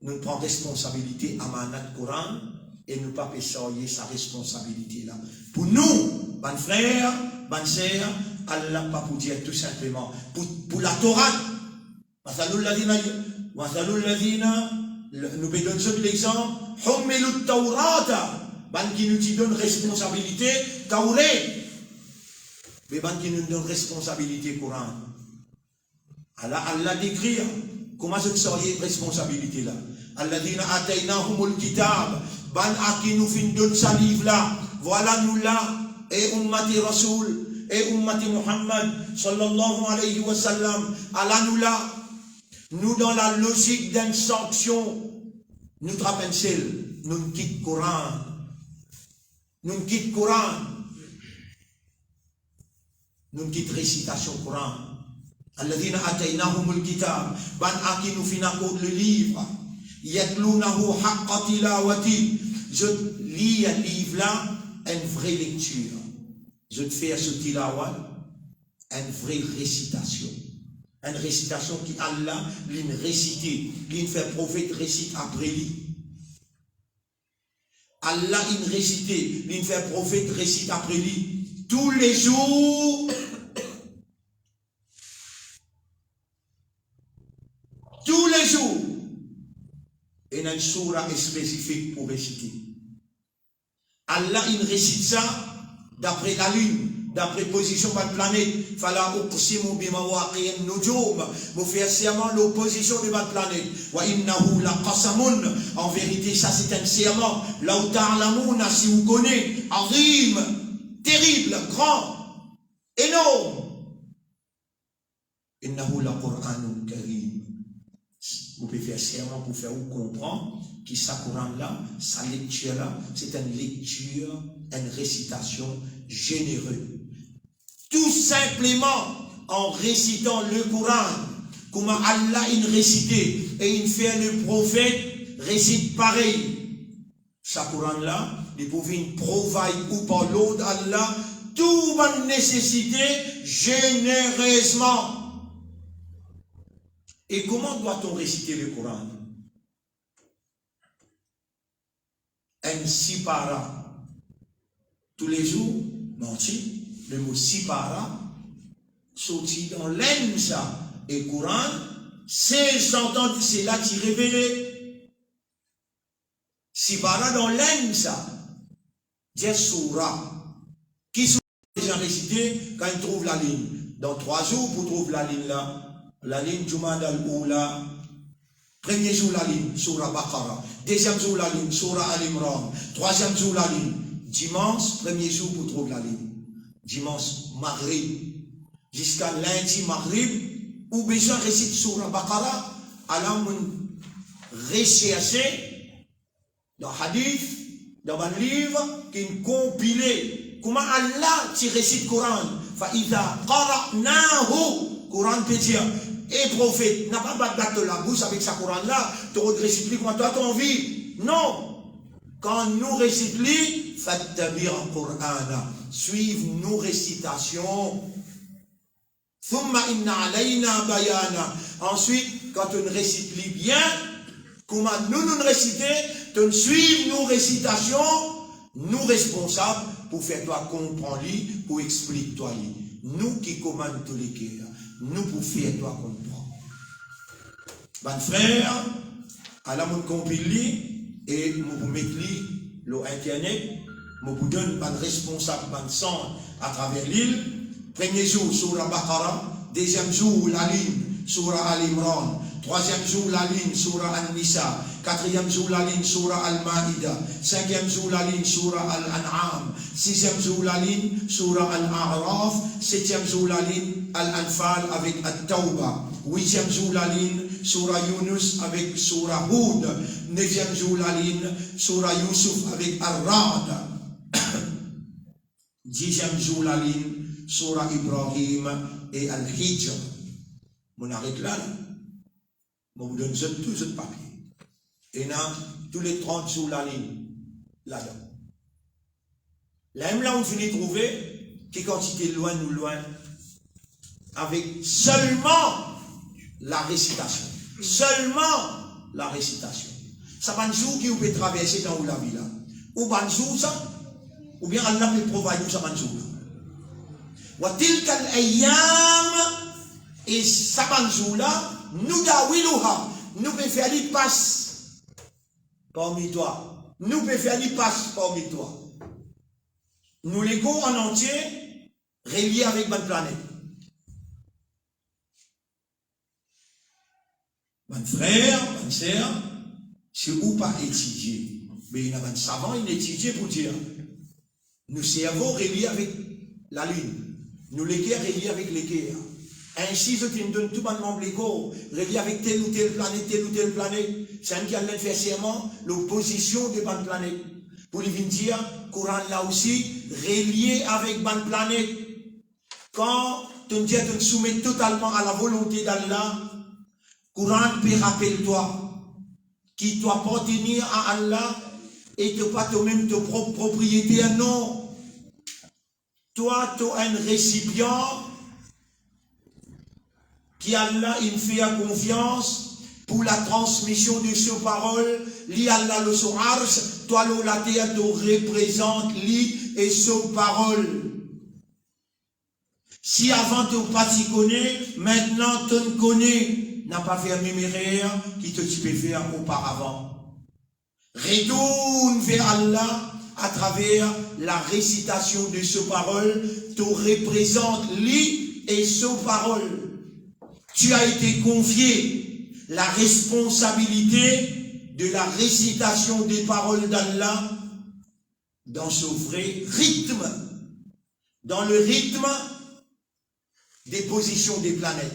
Nous prenons responsabilité à Manat Coran et nous ne pas payer sa responsabilité là. Pour nous, bon frère, bonne sœur, Allah pas pour dire tout simplement. Pour la Torah, nous donnons l'exemple, Hummilut Taurata, qui nous donne responsabilité, Tauré, mais qui nous donne responsabilité Coran. Allah décrit comment je serais responsabilité là. Alladina ataynahumul kitab, qui nous fin donne sa livre là. Voilà nous là, et ummati Rasoul, et ummati Muhammad, sallallahu alayhi wa sallam, Allah nous là. Nous, dans la logique d'une sanction, nous trappons seul, nous ne quittons Coran. Nous ne quittons Coran. Nous ne quittons récitation Coran. Alladhina ataynahumul kitab, qui nous finissons le livre. Yatlunahu haqqa tilawati. Je lis un livre là, une vraie lecture. Je te fais ce tilawat, une vraie récitation. Une récitation qui Allah l'une récité, l'une fait prophète récite après lui. Allah l'une récité, l'une fait prophète récite après lui. Tous les jours, tous les jours, il y a une sourate spécifique pour réciter. Allah il récite ça d'après la lune. D'après position de la planète, fala uqsimu bimawaqi'in nujum, vous faire serment l'opposition de votre planète. Wa innahu laqasamun, en vérité ça c'est un serment. Law ta'lamuna, si vous connaissez, azim, terrible, grand, énorme. Innahu laqur'anun karim. Vous pouvez faire serment pour faire vous comprendre que sa Coran là, sa lecture là, c'est une lecture, une récitation généreuse. Tout simplement en récitant le Coran, comment Allah il récité et il fait le prophète récite pareil. Sa Coran là, il pouvait provide ou par l'eau d'Allah toute ma nécessité généreusement. Et comment doit-on réciter le Coran? Un sipara. Tous les jours, menti. Le mot sipara, sorti dans l'ensa et Coran, c'est j'entends, c'est là qui révélé. Sipara dans l'ensa, dire surah. Qui sont déjà récités quand ils trouvent la ligne? Dans 3 jours, vous trouvez la ligne là. La ligne Jumad al-Oula. Premier jour, la ligne, Surah Baqarah. Deuxième jour, la ligne, Surah Al-Imran. Troisième jour, la ligne. Dimanche, premier jour, vous trouvez la ligne. Dimanche, Maghrib. Jusqu'à lundi, Maghrib. Ou besoin récite Surah Baqarah. Alors, on rechercher dans Hadith, dans un livre, qui est compilé. Comment Allah, tu récites Coran? Fa'idha qara'nahu. Coran peut dire. Et prophète n'a pas battu la bouche avec sa Coran là, tu récites comment toi tu as envie. Non. Quand nous récitons, fattabir Qur'ana, suivre nos récitations. Thumma inna alayna bayana. Ensuite, quand on récite bien, comment nous réciter, tu suivre nos récitations, nous responsables pour faire toi comprendre, pour expliquer toi. Nous qui commandons tous les cœurs. Nous pour faire toi comprendre. Bon frère, Allah mon compile, et vous mettez l'internet, vous donne un responsable, un centre à travers l'île. Premier jour, Surah Baqarah. Deuxième jour, la ligne, Surah Al-Imran. Troisième jour, la ligne, Surah Al-Nisa. Quatrième jour, la ligne, Surah Al-Ma'idah. Cinquième jour, la ligne, Surah Al-An'am. Sixième jour, la ligne, Surah Al-A'raf. Septième jour, la ligne, Al-Anfal avec At-Tawbah. Huitième jour, la ligne, Surah Yunus avec Surah Hud. Neuvième jour, la ligne, Surah Yusuf avec Ar-Ra'd. Dixième jour, la ligne, Surah Ibrahim et Al-Hijr. On arrête là. On vous donne tout ce papier. Et là, tous les 30 jours la ligne, là-dedans. Là, on finit de trouver que quantité loin ou loin, avec seulement la récitation. Seulement la récitation. Ça va un jour qui vous peut traverser dans la vie là. Ou pas un jour ça, ou bien Allah peut provider ça un jour là. Wa tilka al-ayyam, et ça un jour là, nous dawiluha, nous pouvons faire des passes parmi toi. Nous pouvons faire des passes parmi toi. Nous les go en entier, reliés avec notre planète. Mon frère, mon sœur, si vous pas étudier, mais il y a un savant, il étudie pour dire, nous cerveaux reliés avec la lune, nous les guerres reliés avec les guerres. Ainsi, ce qui nous donne tout le monde les corps, reliés avec telle ou telle planète, c'est un qui a fait serment, l'opposition de bonne planète. Pour lui dire, Coran là aussi, relié avec bonne planète. Quand ton Dieu te soumet totalement à la volonté d'Allah, Coran peut rappelle-toi, qui doit appartenir à Allah et te pas toi-même ta propre propriété, non. Toi, tu es un récipient qui Allah il fait confiance pour la transmission de ses paroles, li Allah le son arche, toi le la terre te représente li et ses paroles. Si avant tu pas t'y connais, maintenant tu ne connais, n'a pas fait mes rires qui te peux faire auparavant. Retourne vers Allah à travers la récitation de ses paroles, te représente li et ses paroles. Tu as été confié la responsabilité de la récitation des paroles d'Allah dans ce vrai rythme, dans le rythme des positions des planètes.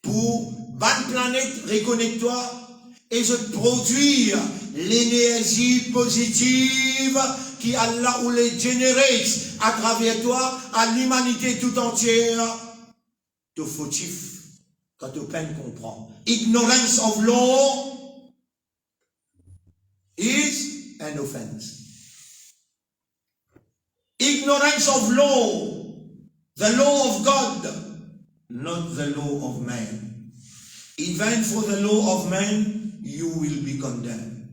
Pour bonne planète, reconnecte-toi et je produire l'énergie positive qui Allah ou les générate à travers toi à l'humanité tout entière. Te fautif quand tu peine comprendre. Ignorance of law is an offense. Ignorance of law, the law of God, not the law of man. Even for the law of man, you will be condemned.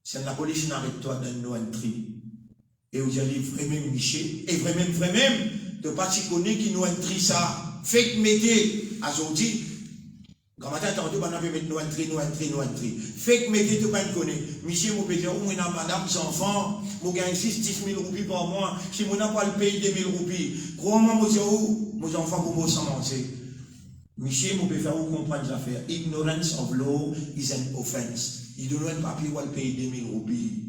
C'est la police n'arrête toi d'un no entry. Et vous allez vraiment Michel, et vraiment, de pas s'y connaître qui nous entry ça. Fait que mettez, aujourd'hui, quand matin, t'as on avait mettre no entry. Fait que mettez, tu pas le connaître. Michel, mon père, ou madame, ses enfants, mon gagne 10 000 roupies par mois, si mon n'a pas le pays 2 000 roupies. Crois-moi, mon enfant, pour moi, sans manger. Michel, mon père, vous comprenez les affaires. Ignorance of law is an offense. Il donne un papier où il paye 2 000 roupies.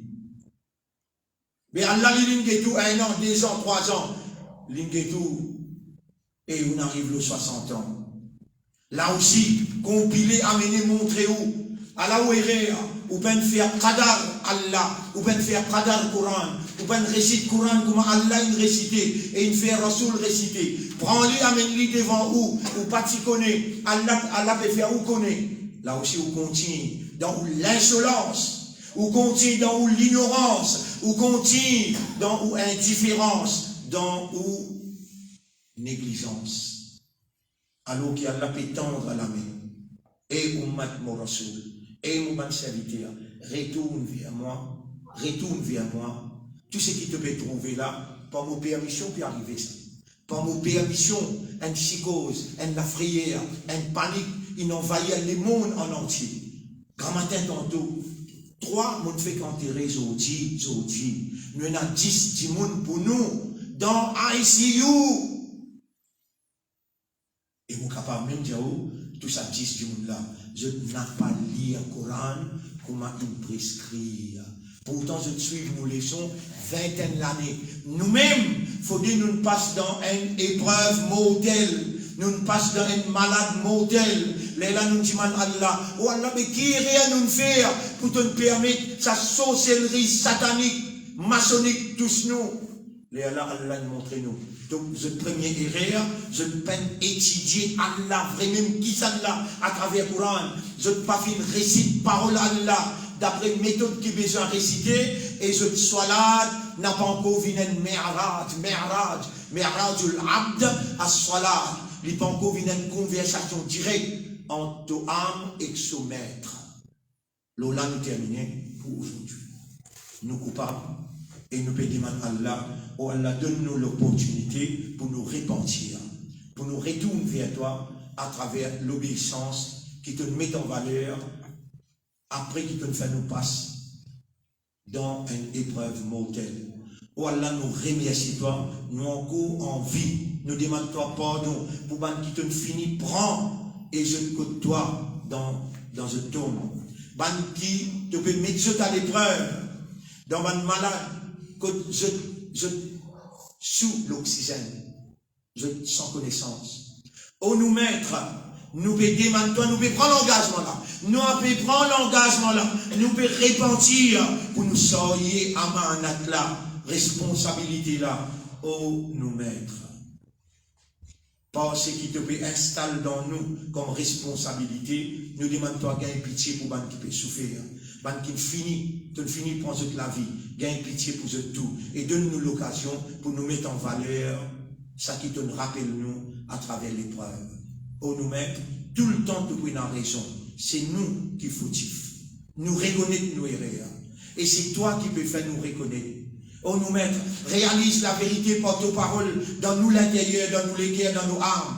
Mais Allah, il y a tout 1 an, 2 ans, 3 ans. Il y a tout. Et on arrive aux 60 ans. Là aussi, compiler, amener, montrer où. À la ouérère, ou bien faire qadar Allah, ou bien faire qadar Coran, ou bien réciter Coran comme Allah il récité, et il fait Rasoul réciter. Prends-les, amène-les devant où pas t'y connaît. Allah peut faire où connaît. Là aussi, on continue dans l'insolence, on continue dans l'ignorance, on continue dans l'indifférence, dans négligence. Alors qu'Allah peut tendre à la main. Et Ummat mon Rasoul, et mon bon serviteur, retourne vers moi. Tout ce qui te peut trouver là, par mon permission, puis arriver ça. Par mon permission, une psychose, une frayeur, une panique, il envahit le monde en entier. Grand matin tantôt, 3 moun fait qu'enterrer Zodi. Nous avons 10 moun pour nous dans ICU. Et vous capable même dire, tout ça 10 moun là, je n'ai pas lu le Coran, comment il prescrit. Pourtant, je suis nos leçons, vingtaine d'années. Nous-mêmes, il faut dire nous passons dans une épreuve mortelle. Nous passons dans une malade mortelle. Là, nous disons Allah, oh Allah, mais qui rien nous faire pour te permettre sa sorcellerie satanique, maçonnique, tous nous. Là, Allah nous montre nous. Donc, je première erreur, je peine étudier Allah, vraiment qui ça là, à travers le Coran. Je ne pas faire récite parole Allah. D'après la méthode qui est besoin de réciter, et je sois là, n'a pas encore vu un mi'raj al-abd as-salat. Il n'a pas encore vu une conversation directe entre âme et son maître. Là, nous terminons pour aujourd'hui. Nous coupables, et nous pédimons Allah, oh Allah, donne-nous l'opportunité pour nous repentir, pour nous retourner vers toi à travers l'obéissance qui te met en valeur. Après qu'il te fait nous passe dans une épreuve mortelle. Oh Allah, nous remercions toi, nous encore en vie, nous demandons toi pardon pour ban qui te finit, prends et je côte toi dans ce tombe. Ban qui te peut mettre à l'épreuve, dans ban malade, que je sous l'oxygène, je sans connaissance. Oh nous maître, nous pouvons demander toi, nous pouvons prendre l'engagement là. Nous pouvons prendre l'engagement là. Nous pouvons repentir pour nous sortir à manat là, responsabilité là. Oh, nous maîtres. Parce qu'il te peut installer dans nous comme responsabilité, nous demandons toi, gagne pitié pour ban qui peut souffrir. Ban qui finit pour la vie. Gagne pitié pour tout. Et donne-nous l'occasion pour nous mettre en valeur ça qui te rappelle nous à travers l'épreuve. Oh, nous maîtres, tout le temps nous prenons raison. C'est nous qui fautifs. Nous reconnaître nos erreurs. Et c'est toi qui peux faire nous reconnaître. Oh, nous maîtres, réalise la vérité par tes paroles dans nous l'intérieur, dans nous les cœurs, dans nos âmes.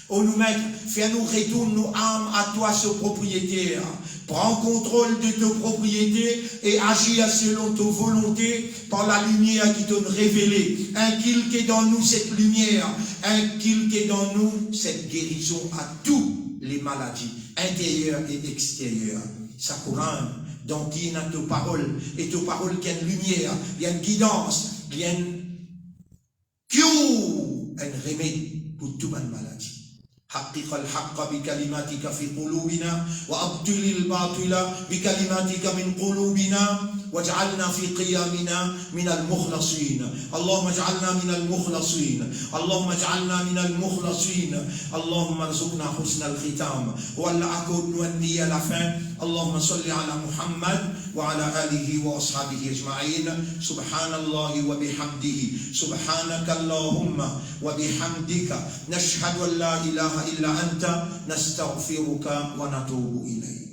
Oh, nous maîtres, fais-nous retourner nos âmes à toi, ce propriétaire. Prends contrôle de tes propriétés et agis selon ta volonté par la lumière qui t'ont révélé. Inculque dans nous cette lumière. Inculque dans nous cette guérison à toutes les maladies, intérieures et extérieures. Ça Coran, donc il y a tes paroles, et tes paroles qui ont une lumière, il y a une guidance, il y a une cure, un remède pour toute maladie. حقق الحق بكلماتك في قلوبنا وأبطل الباطل بكلماتك من قلوبنا واجعلنا في قيامنا من المخلصين اللهم اجعلنا من المخلصين اللهم اجعلنا من المخلصين اللهم ارزقنا حسن الختام ولا أكون نوني لفن اللهم صل على محمد وعلى آله وأصحابه أجمعين سبحان الله وبحمده سبحانك اللهم وبحمدك نشهد أن لا إله إلا أنت نستغفرك ونتوب إليك.